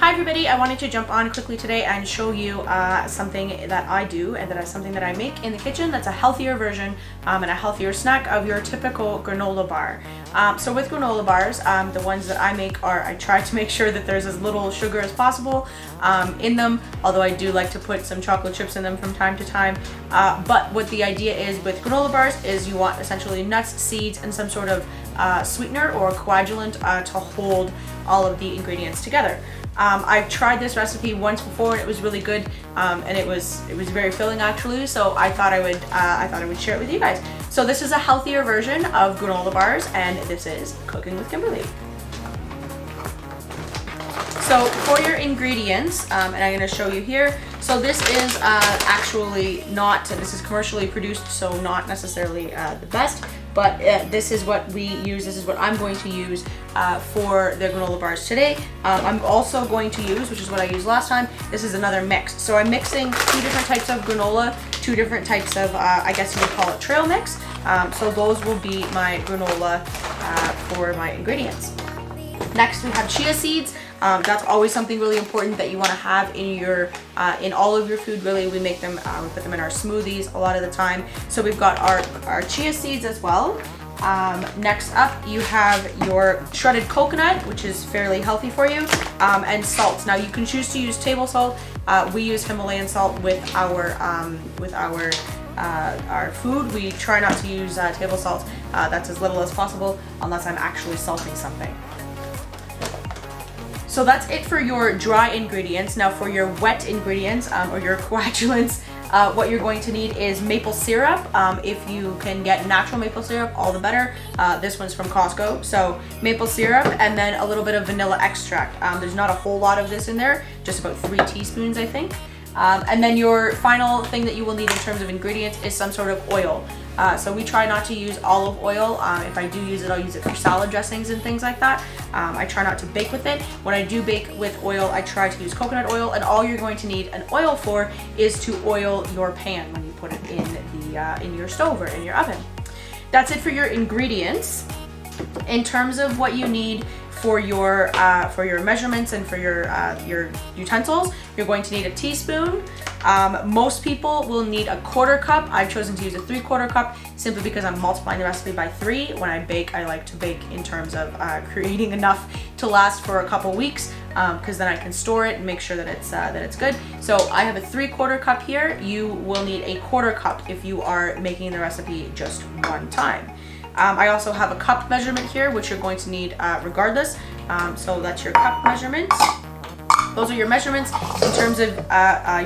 Hi everybody, I wanted to jump on quickly today and show you something that I do and that is something that I make in the kitchen that's a healthier version and a healthier snack of your typical granola bar. So with granola bars, the ones that I make are, I try to make sure that there's as little sugar as possible in them, although I do like to put some chocolate chips in them from time to time. But what the idea is with granola bars is you want essentially nuts, seeds, and some sort of sweetener or coagulant to hold all of the ingredients together. I've tried this recipe once before and it was really good, and it was very filling actually. So I thought I would share it with you guys. So this is a healthier version of granola bars, and this is Cooking with Kimberly. So for your ingredients, and I'm going to show you here. So this is actually not, this is commercially produced, so not necessarily the best, but this is what we use, this is what I'm going to use for the granola bars today. I'm also going to use, which is what I used last time, this is another mix. So I'm mixing two different types of granola, two different types of, I guess you would call it trail mix. So those will be my granola for my ingredients. Next we have chia seeds. That's always something really important that you want to have in your in all of your food. Really, we make them, we put them in our smoothies a lot of the time. So we've got our chia seeds as well. Next up, you have your shredded coconut, which is fairly healthy for you, and salt. Now you can choose to use table salt. We use Himalayan salt with our food. We try not to use table salt. That's as little as possible, unless I'm actually salting something. So that's it for your dry ingredients. Now for your wet ingredients or your coagulants, what you're going to need is maple syrup. If you can get natural maple syrup, all the better. This one's from Costco. So maple syrup and then a little bit of vanilla extract. There's not a whole lot of this in there, just about 3 teaspoons I think. And then your final thing that you will need in terms of ingredients is some sort of oil. So we try not to use olive oil. If I do use it, I'll use it for salad dressings and things like that. I try not to bake with it. When I do bake with oil, I try to use coconut oil, and all you're going to need an oil for is to oil your pan when you put it in your stove or in your oven. That's it for your ingredients. In terms of what you need for your measurements and for your utensils, you're going to need a teaspoon. Most people will need a 1/4 cup. I've chosen to use a 3/4 cup simply because I'm multiplying the recipe by 3. When I bake, I like to bake in terms of creating enough to last for a couple weeks, because then I can store it and make sure that it's good. So I have a 3/4 cup here. You will need a 1/4 cup if you are making the recipe just one time. I also have a cup measurement here, which you're going to need regardless. So that's your cup measurements. Those are your measurements. In terms of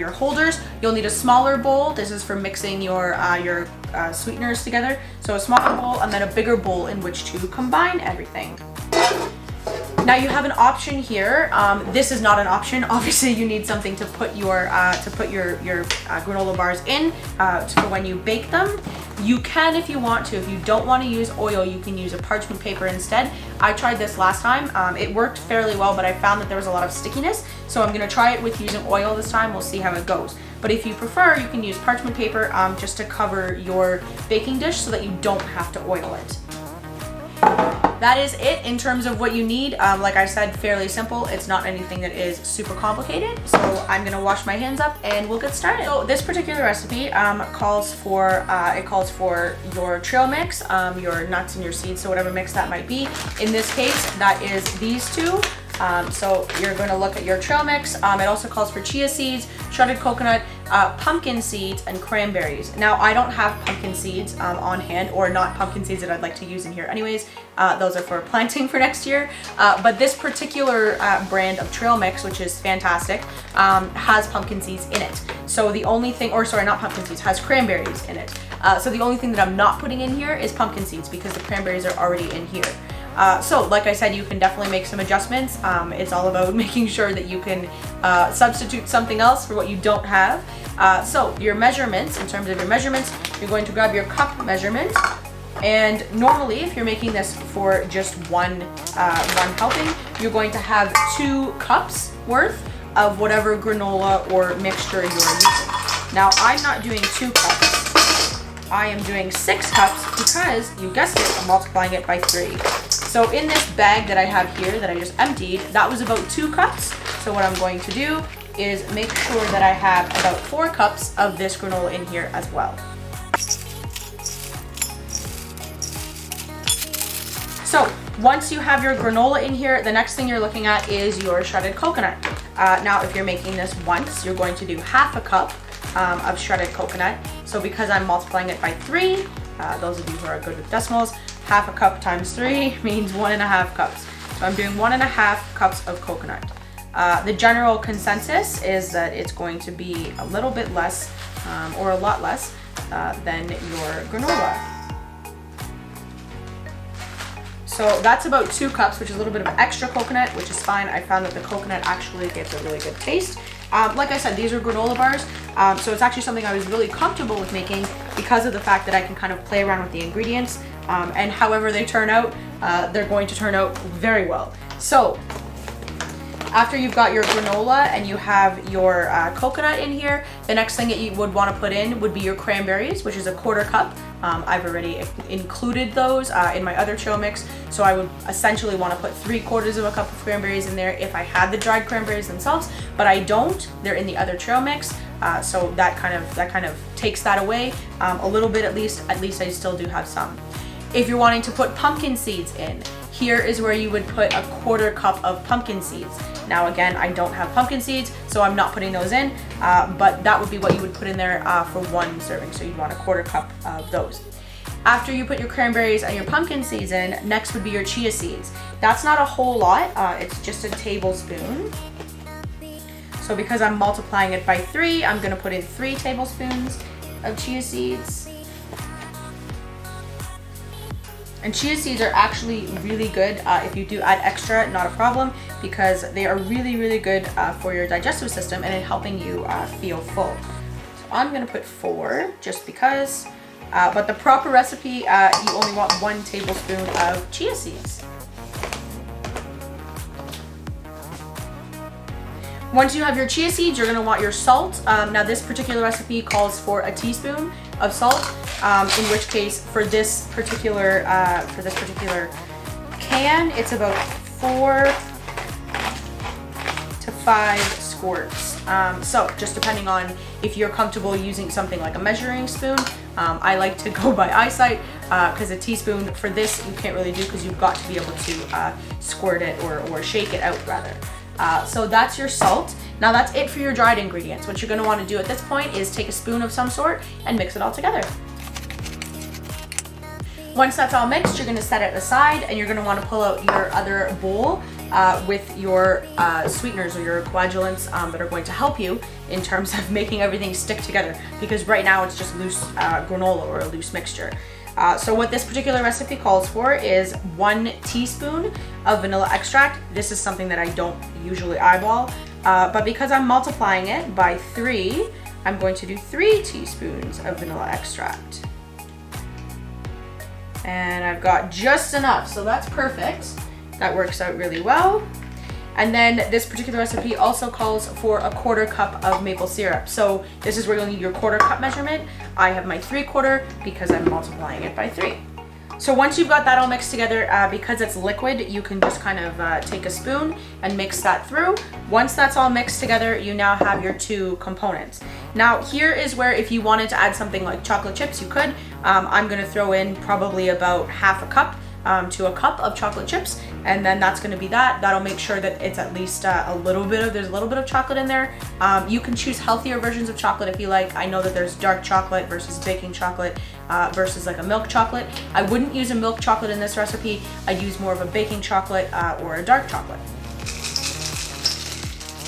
your holders, you'll need a smaller bowl. This is for mixing your sweeteners together. So a smaller bowl and then a bigger bowl in which to combine everything. Now you have an option here. This is not an option. Obviously, you need something to put your granola bars in for when you bake them. You can if you want to. If you don't want to use oil, you can use a parchment paper instead. I tried this last time. It worked fairly well, but I found that there was a lot of stickiness. So I'm going to try it with using oil this time. We'll see how it goes. But if you prefer, you can use parchment paper just to cover your baking dish so that you don't have to oil it. That is it in terms of what you need. Like I said, fairly simple. It's not anything that is super complicated. So I'm gonna wash my hands up and we'll get started. So this particular recipe calls for your trail mix, your nuts and your seeds, so whatever mix that might be. In this case, that is these two. So you're going to look at your trail mix. It also calls for chia seeds, shredded coconut, pumpkin seeds, and cranberries. Now, I don't have pumpkin seeds on hand, or not pumpkin seeds that I'd like to use in here anyways. Those are for planting for next year. But this particular brand of trail mix, which is fantastic, has pumpkin seeds in it. So the only thing, or sorry, not pumpkin seeds, has cranberries in it. So the only thing that I'm not putting in here is pumpkin seeds because the cranberries are already in here. So like I said, you can definitely make some adjustments. It's all about making sure that you can substitute something else for what you don't have. So your measurements, in terms of your measurements, you're going to grab your cup measurement. And normally, if you're making this for just one helping, you're going to have 2 cups worth of whatever granola or mixture you're using. Now, I'm not doing 2 cups. I am doing 6 cups because, you guessed it, I'm multiplying it by 3. So in this bag that I have here that I just emptied, that was about 2 cups. So what I'm going to do is make sure that I have about 4 cups of this granola in here as well. So once you have your granola in here, the next thing you're looking at is your shredded coconut. Now, if you're making this once, you're going to do half a cup of shredded coconut. So because I'm multiplying it by 3, those of you who are good with decimals, half a cup times 3 means 1.5 cups. So I'm doing 1.5 cups of coconut. The general consensus is that it's going to be a little bit less or a lot less than your granola. So that's about 2 cups, which is a little bit of extra coconut, which is fine. I found that the coconut actually gets a really good taste. Like I said, these are granola bars, so it's actually something I was really comfortable with making because of the fact that I can kind of play around with the ingredients, and however they turn out, they're going to turn out very well. So after you've got your granola and you have your coconut in here, the next thing that you would want to put in would be your cranberries, which is a 1/4 cup. I've already included those in my other trail mix, so I would essentially want to put 3/4 of a cup of cranberries in there if I had the dried cranberries themselves, but I don't. They're in the other trail mix, so that kind of takes that away a little bit at least. At least I still do have some. If you're wanting to put pumpkin seeds in, here is where you would put a 1/4 cup of pumpkin seeds. Now again, I don't have pumpkin seeds, so I'm not putting those in, but that would be what you would put in there for 1 serving. So you'd want a 1/4 cup of those. After you put your cranberries and your pumpkin seeds in, next would be your chia seeds. That's not a whole lot, it's just a tablespoon. So because I'm multiplying it by 3, I'm gonna put in 3 tablespoons of chia seeds. And chia seeds are actually really good. If you do add extra, not a problem, because they are really, really good for your digestive system and in helping you feel full. So I'm gonna put 4 just because, but the proper recipe, you only want 1 tablespoon of chia seeds. Once you have your chia seeds, you're gonna want your salt. Now this particular recipe calls for a teaspoon of salt, in which case for this particular can, it's about 4 to 5 squirts. So just depending on if you're comfortable using something like a measuring spoon. I like to go by eyesight because a teaspoon for this you can't really do because you've got to be able to squirt it or shake it out rather. So that's your salt. Now that's it for your dried ingredients. What you're going to want to do at this point is take a spoon of some sort and mix it all together. Once that's all mixed, you're going to set it aside and you're going to want to pull out your other bowl with your sweeteners or your coagulants that are going to help you in terms of making everything stick together, because right now it's just loose granola or a loose mixture. So what this particular recipe calls for is 1 teaspoon of vanilla extract. This is something that I don't usually eyeball, but because I'm multiplying it by 3, I'm going to do 3 teaspoons of vanilla extract. And I've got just enough, so that's perfect. That works out really well. And then this particular recipe also calls for a 1/4 cup of maple syrup. So this is where you'll need your 1/4 cup measurement. I have my 3/4 because I'm multiplying it by 3. So once you've got that all mixed together, because it's liquid, you can just kind of take a spoon and mix that through. Once that's all mixed together, you now have your 2 components. Now here is where if you wanted to add something like chocolate chips, you could. I'm gonna throw in probably about half a cup to a cup of chocolate chips, and then that's going to be that. That'll make sure that it's at least there's a little bit of chocolate in there. You can choose healthier versions of chocolate if you like. I know that there's dark chocolate versus baking chocolate versus like a milk chocolate. I wouldn't use a milk chocolate in this recipe. I'd use more of a baking chocolate or a dark chocolate.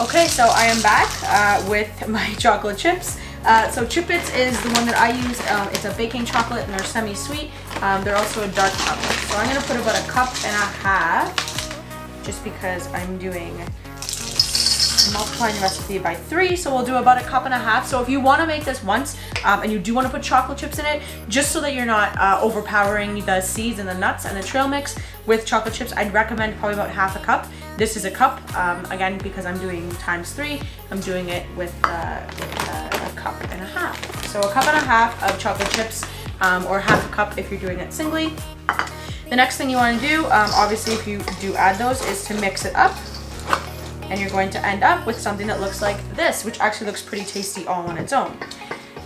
Okay, so I am back with my chocolate chips. So Chip Bits is the one that I use. It's a baking chocolate and they're semi-sweet. They're also a dark chocolate. So I'm gonna put about 1.5 cups just because I'm multiplying the recipe by 3. So we'll do about 1.5 cups. So if you wanna make this once and you do wanna put chocolate chips in it, just so that you're not overpowering the seeds and the nuts and the trail mix with chocolate chips, I'd recommend probably about 1/2 cup. This is a cup, again, because I'm doing times 3, I'm doing it with a 1.5 cups. So 1.5 cups of chocolate chips, or 1/2 cup if you're doing it singly. The next thing you want to do, obviously if you do add those, is to mix it up. and you're going to end up with something that looks like this, which actually looks pretty tasty all on its own.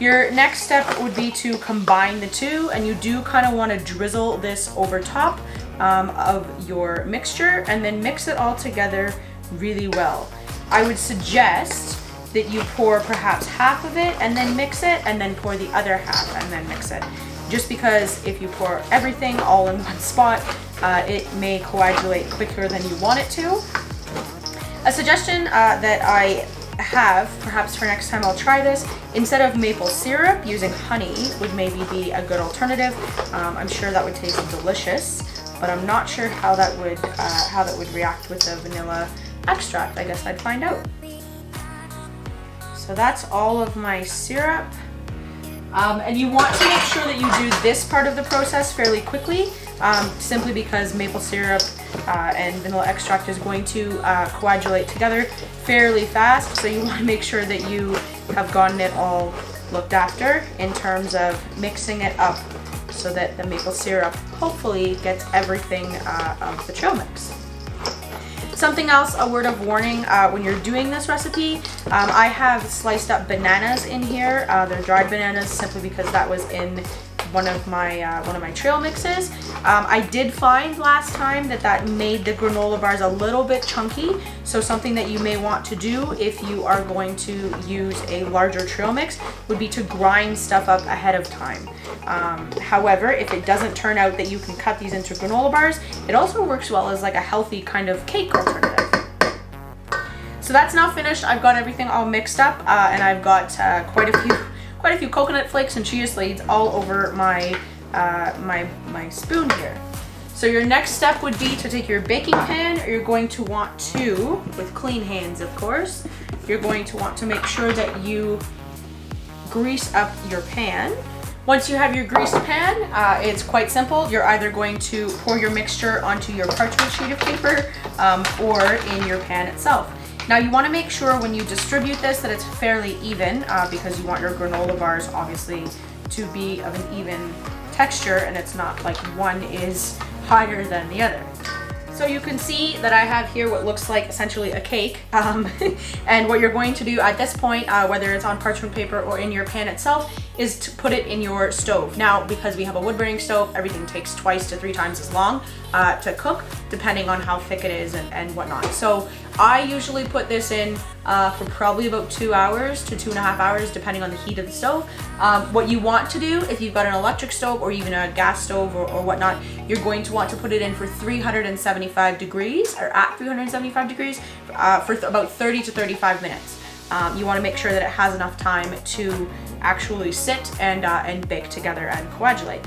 Your next step would be to combine the two, and you do kind of want to drizzle this over top of your mixture and then mix it all together really well. I would suggest that you pour perhaps half of it and then mix it, and then pour the other half and then mix it. Just because if you pour everything all in one spot, it may coagulate quicker than you want it to. A suggestion that I have, perhaps for next time I'll try this, instead of maple syrup, using honey would maybe be a good alternative. I'm sure that would taste delicious, but I'm not sure how that would react with the vanilla extract. I guess I'd find out. So that's all of my syrup. And you want to make sure that you do this part of the process fairly quickly, simply because maple syrup and vanilla extract is going to coagulate together fairly fast. So you want to make sure that you have gotten it all looked after in terms of mixing it up so that the maple syrup hopefully gets everything of the trail mix. Something else, a word of warning, when you're doing this recipe, I have sliced up bananas in here. They're dried bananas simply because that was in one of my trail mixes. I did find last time that made the granola bars a little bit chunky, so something that you may want to do if you are going to use a larger trail mix would be to grind stuff up ahead of time. However, if it doesn't turn out that you can cut these into granola bars, it also works well as like a healthy kind of cake alternative. So that's now finished. I've got everything all mixed up, and I've got quite a few coconut flakes and chia seeds all over my my spoon here. So your next step would be to take your baking pan. You're going to want to, with clean hands of course, you're going to want to make sure that you grease up your pan. Once you have your greased pan, it's quite simple. You're either going to pour your mixture onto your parchment sheet of paper or in your pan itself. Now you want to make sure when you distribute this that it's fairly even because you want your granola bars obviously to be of an even texture, and it's not like one is higher than the other. So you can see that I have here what looks like essentially a cake, and what you're going to do at this point, whether it's on parchment paper or in your pan itself, is to put it in your stove. Now, because we have a wood burning stove, everything takes 2 to 3 times as long to cook, depending on how thick it is and whatnot. So I usually put this in for probably about 2 hours to 2.5 hours, depending on the heat of the stove. What you want to do, if you've got an electric stove or even a gas stove or whatnot, you're going to want to put it in for 375 degrees, or at 375 degrees, for about 30 to 35 minutes. You want to make sure that it has enough time to actually sit and bake together and coagulate.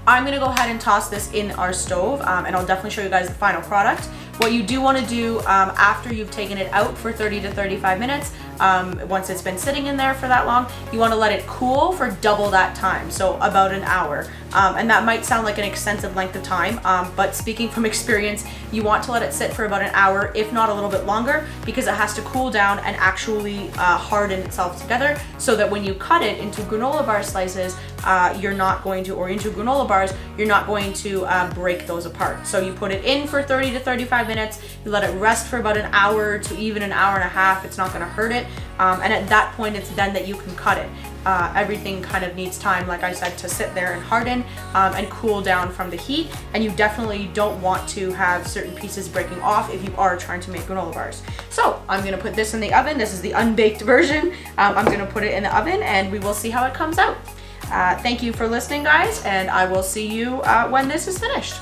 I'm going to go ahead and toss this in our stove, and I'll definitely show you guys the final product. What you do want to do after you've taken it out for 30 to 35 minutes, once it's been sitting in there for that long, you want to let it cool for double that time, so about an hour. And that might sound like an extensive length of time, but speaking from experience, you want to let it sit for about an hour, if not a little bit longer, because it has to cool down and actually harden itself together, so that when you cut it into granola bar slices, you're not going to, or into granola bars, you're not going to break those apart. So you put it in for 30 to 35 minutes, you let it rest for about an hour to even an hour and a half. It's not going to hurt it, and at that point it's then that you can cut it. Everything kind of needs time, like I said, to sit there and harden and cool down from the heat, and you definitely don't want to have certain pieces breaking off if you are trying to make granola bars. So I'm going to put this in the oven. This is the unbaked version. I'm going to put it in the oven and we will see how it comes out. Thank you for listening, guys, and I will see you when this is finished.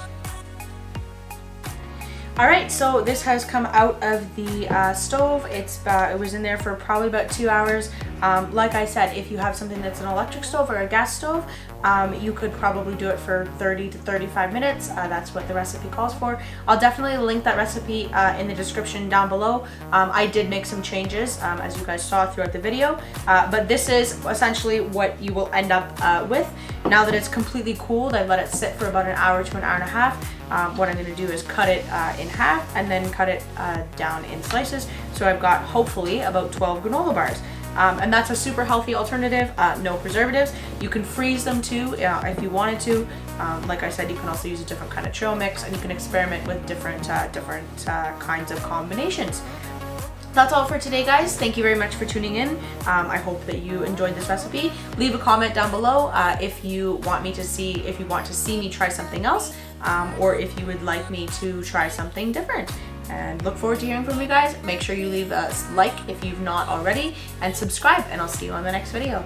Alright, so this has come out of the stove. It was in there for probably about 2 hours. Like I said, if you have something that's an electric stove or a gas stove, you could probably do it for 30 to 35 minutes. That's what the recipe calls for. I'll definitely link that recipe in the description down below. I did make some changes, as you guys saw throughout the video, but this is essentially what you will end up with. Now that it's completely cooled, I've let it sit for about an hour to an hour and a half. What I'm going to do is cut it in half and then cut it down in slices. So I've got hopefully about 12 granola bars. And that's a super healthy alternative, no preservatives. You can freeze them too if you wanted to. Like I said, you can also use a different kind of trail mix, and you can experiment with different kinds of combinations. That's all for today, guys. Thank you very much for tuning in. I hope that you enjoyed this recipe. Leave a comment down below if you want to see me try something else, or if you would like me to try something different. And look forward to hearing from you guys. Make sure you leave a like if you've not already, and subscribe, and I'll see you on the next video.